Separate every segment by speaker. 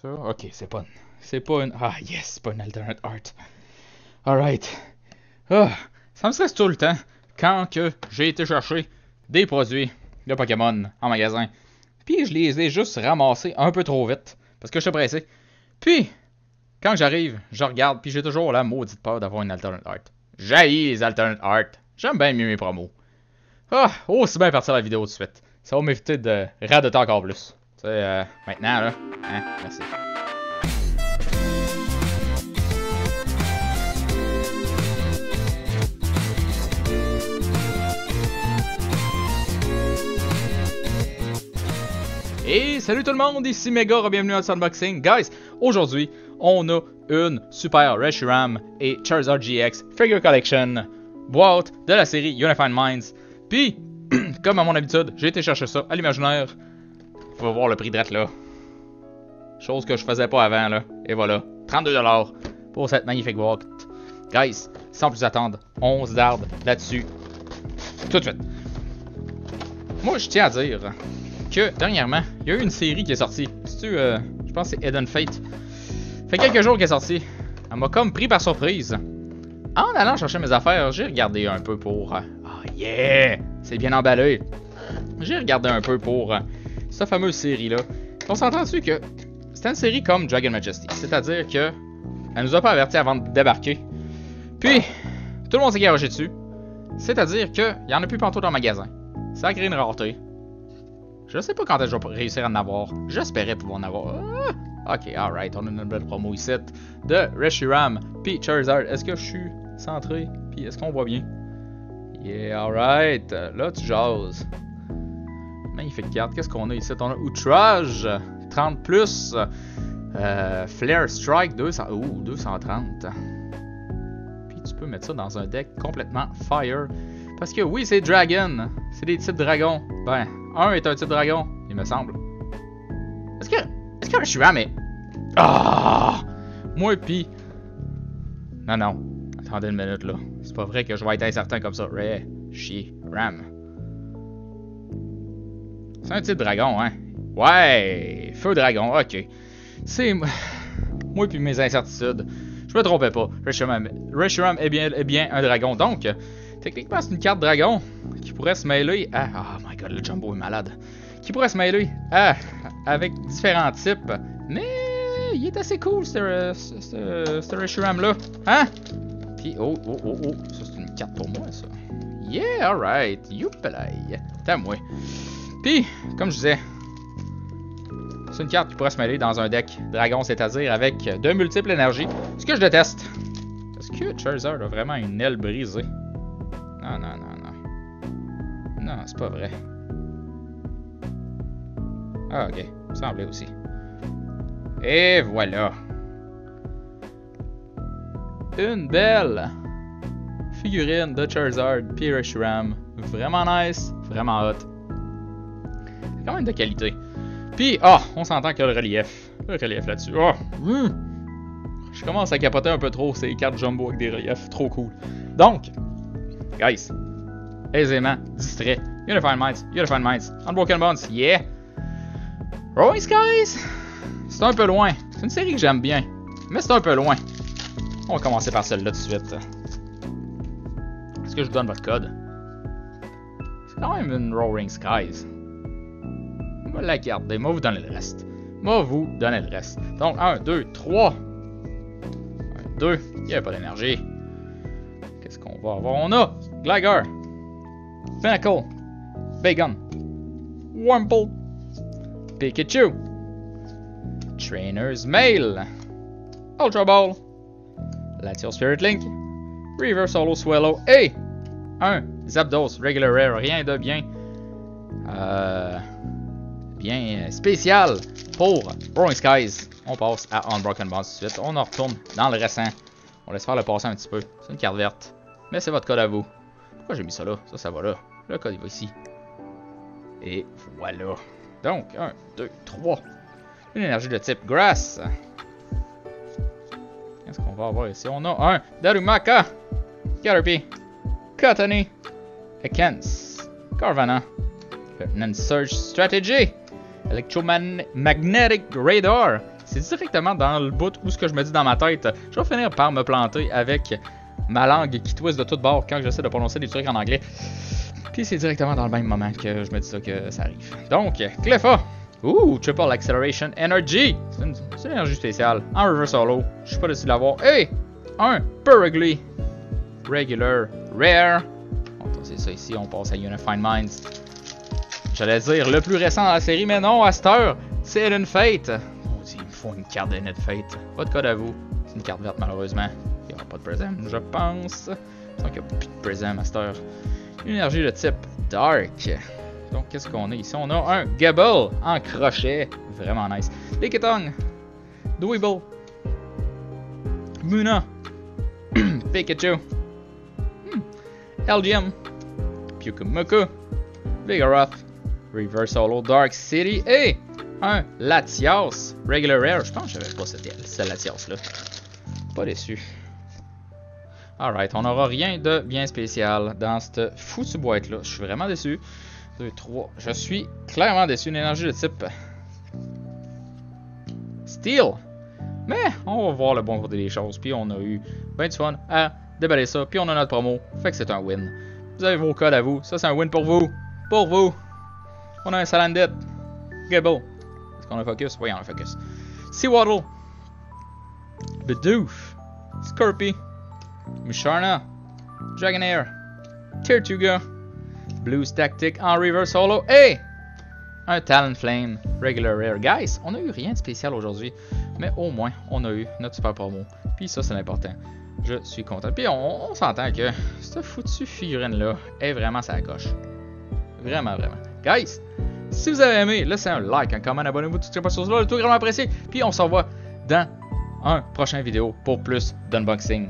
Speaker 1: ça. Ok, c'est pas une... C'est pas une... Ah, yes, c'est pas une alternate art. Alright. Ah, ça me stresse tout le temps quand que j'ai été chercher des produits de Pokémon en magasin. Puis je les ai juste ramassés un peu trop vite. Parce que je suis pressé. Puis, quand j'arrive, je regarde, puis j'ai toujours la maudite peur d'avoir une alternate art. J'haïs les alternate art. J'aime bien mieux mes promos. Ah, aussi bien partir la vidéo tout de suite. Ça va m'éviter de radoter encore plus. Tu sais, maintenant, là. Hein, merci. Et salut tout le monde, ici Mega, bienvenue à ce unboxing. Guys, aujourd'hui, on a une super Reshiram et Charizard GX Figure Collection boîte de la série Unified Minds. Puis, comme à mon habitude, j'ai été chercher ça à l'imaginaire. Faut voir le prix de là. Chose que je faisais pas avant, là. Et voilà, 32$ pour cette magnifique boîte. Guys, sans plus attendre, on se darde là-dessus tout de suite. Moi, je tiens à dire que dernièrement, il y a eu une série qui est sortie. Je pense que c'est Hidden Fate. Fait quelques jours qu'elle est sortie. Elle m'a comme pris par surprise. En allant chercher mes affaires, j'ai regardé un peu pour... Oh yeah! C'est bien emballé. J'ai regardé un peu pour cette fameuse série-là. On s'entend dessus que c'était une série comme Dragon Majesty. C'est-à-dire que elle nous a pas avertis avant de débarquer. Puis, tout le monde s'est garoché dessus. C'est-à-dire qu'il y en a plus partout dans le magasin. Ça a créé une rareté. Je sais pas quand est-ce que je vais réussir à en avoir. J'espérais pouvoir en avoir. Ah! Ok, alright, on a une belle promo ici de Reshiram puis Charizard. Est-ce que je suis centré? Puis est-ce qu'on voit bien? Yeah, alright. Là, tu jases. Magnifique carte. Qu'est-ce qu'on a ici? On a Outrage 30+. Flare Strike 200. Ouh, 230. Puis tu peux mettre ça dans un deck complètement fire. Parce que oui, c'est Dragon. C'est des types dragons. Ben, un est un type dragon, il me semble. Est-ce que Reshiram est... Ah! Moi pis... Non. Attendez une minute là. C'est pas vrai que je vais être incertain comme ça. Reshiram. C'est un type dragon, hein? Ouais! Feu dragon, ok. C'est... Moi pis mes incertitudes. Je me trompais pas. Reshiram est bien un dragon. Donc, techniquement, c'est une carte dragon qui pourrait se mêler à... Oh my god, le Jumbo est malade. Qui pourrait se mêler à... avec différents types. Mais il est assez cool, ce Reshiram-là. Hein? Puis, oh. Ça, c'est une carte pour moi, ça. Yeah, alright. Youpalai. T'as moi. Puis, comme je disais, c'est une carte qui pourrait se mêler dans un deck dragon, c'est-à-dire avec de multiples énergies. Ce que je déteste. Est-ce que Charizard a vraiment une aile brisée? Non. Non, c'est pas vrai. Ah, ok. Il me semblait aussi. Et voilà. Une belle figurine de Charizard puis Reshiram. Vraiment nice, vraiment hot. C'est quand même de qualité. Puis, on s'entend que le relief. Le relief là-dessus. Je commence à capoter un peu trop ces cartes jumbo avec des reliefs. Trop cool. Donc, guys, aisément distrait. Unified Minds. Unbroken Bonds, yeah. Rolling Skies, c'est un peu loin. C'est une série que j'aime bien, mais c'est un peu loin. On va commencer par celle-là tout de suite. Est-ce que je vous donne votre code? C'est quand même une Rolling Skies. On va la garder. Moi, vous donner le reste. Donc, 1, 2, 3. 1, 2. Il n'y a pas d'énergie. Qu'est-ce qu'on va avoir? On a Gligar, Pinnacle, Bagon, Wurmple, Pikachu, Trainer's Mail, Ultra Ball, Latios Spirit Link, Reverse Holo Swallow et un Zapdos Regular Rare. Rien de bien bien spécial pour Rolling Skies. On passe à Unbroken Bonds tout de suite. On en retourne dans le récent. On laisse faire le passé un petit peu. C'est une carte verte. Mais c'est votre code à vous. Pourquoi j'ai mis ça là? Ça va là. Le code il va ici. Et voilà. Donc, 1, 2, 3. Une énergie de type Grass. Qu'est-ce qu'on va avoir ici? On a un Darumaka, Caterpie, Cottonee, Ekans, Carvanha, Lieutenant Surge Strategy, Electromagnetic Radar, C'est directement dans le bout où ce que je me dis dans ma tête. Je vais finir par me planter avec ma langue qui twist de toutes bords quand j'essaie de prononcer des trucs en anglais. Puis c'est directement dans le même moment que je me dis ça que ça arrive. Donc, Cleffa. Ouh, Triple Acceleration Energy. C'est une énergie spéciale. En reverse holo. Je suis pas déçu de l'avoir. Hey! Un Purugly. Regular. Rare. C'est ça ici, on passe à Unified Minds. J'allais dire le plus récent dans la série, mais non, à cette heure, c'est Hidden Fate. Oh, il me faut une carte de Hidden Fate. Pas de code à vous. C'est une carte verte, malheureusement. Il n'y aura pas de Prism, je pense. Donc, il n'y a plus de Prism à cette heure. Une énergie de type Dark. Donc, qu'est-ce qu'on a ici? On a un Gabble en crochet. Vraiment nice. Lickitung. Dweeble. Muna. Pikachu. LGM. Pyukumuku. Vigoroth. Reverse Holo Dark City. Et un Latias. Regular Rare. Je pense que j'avais pas cette Latias là. Pas déçu. Alright, on n'aura rien de bien spécial dans cette foutue boîte là. Je suis vraiment déçu. 2, 3. Je suis clairement déçu. Une énergie de type Steel. Mais on va voir le bon côté des choses. Puis on a eu ben du fun à déballer ça. Puis on a notre promo. Fait que c'est un win. Vous avez vos codes à vous. Ça c'est un win pour vous. Pour vous. On a un Salandit. Gable. Est-ce qu'on a focus? Oui, on a focus. Seawaddle. Bidoof. Scorpy. Musharna. Dragonair. Tirtuga. Blues Tactic en reverse holo. Et un Talonflame Regular Rare. Guys, on a eu rien de spécial aujourd'hui. Mais au moins, on a eu notre super promo. Puis ça, c'est l'important. Je suis content. Puis on s'entend que cette foutue figurine-là est vraiment sa coche. Vraiment, vraiment. Guys, si vous avez aimé, laissez un like, un comment, abonnez-vous, tout ce qui est pas sur le tout vraiment apprécié. Puis on se revoit dans un prochain vidéo pour plus d'unboxing.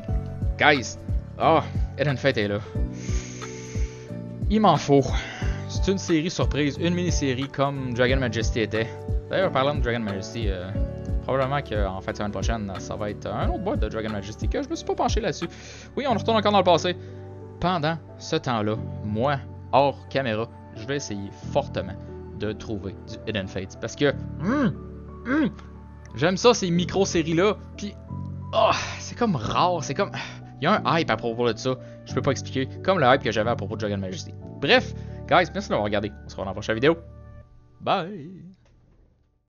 Speaker 1: Guys, Hidden Fate est là. Il m'en faut. C'est une série surprise, une mini-série comme Dragon Majesty était. D'ailleurs, parlant de Dragon Majesty, probablement qu'en fait, semaine prochaine, ça va être un autre boîte de Dragon Majesty que je me suis pas penché là-dessus. Oui, on retourne encore dans le passé. Pendant ce temps-là, moi, hors caméra, je vais essayer fortement de trouver du Hidden Fate. Parce que j'aime ça, ces micro-séries-là. Puis, c'est comme rare, c'est comme... Il y a un hype à propos de ça, je peux pas expliquer, comme le hype que j'avais à propos de Dragon Majesty. Bref, guys, merci d'avoir regardé. On se revoit dans la prochaine vidéo. Bye!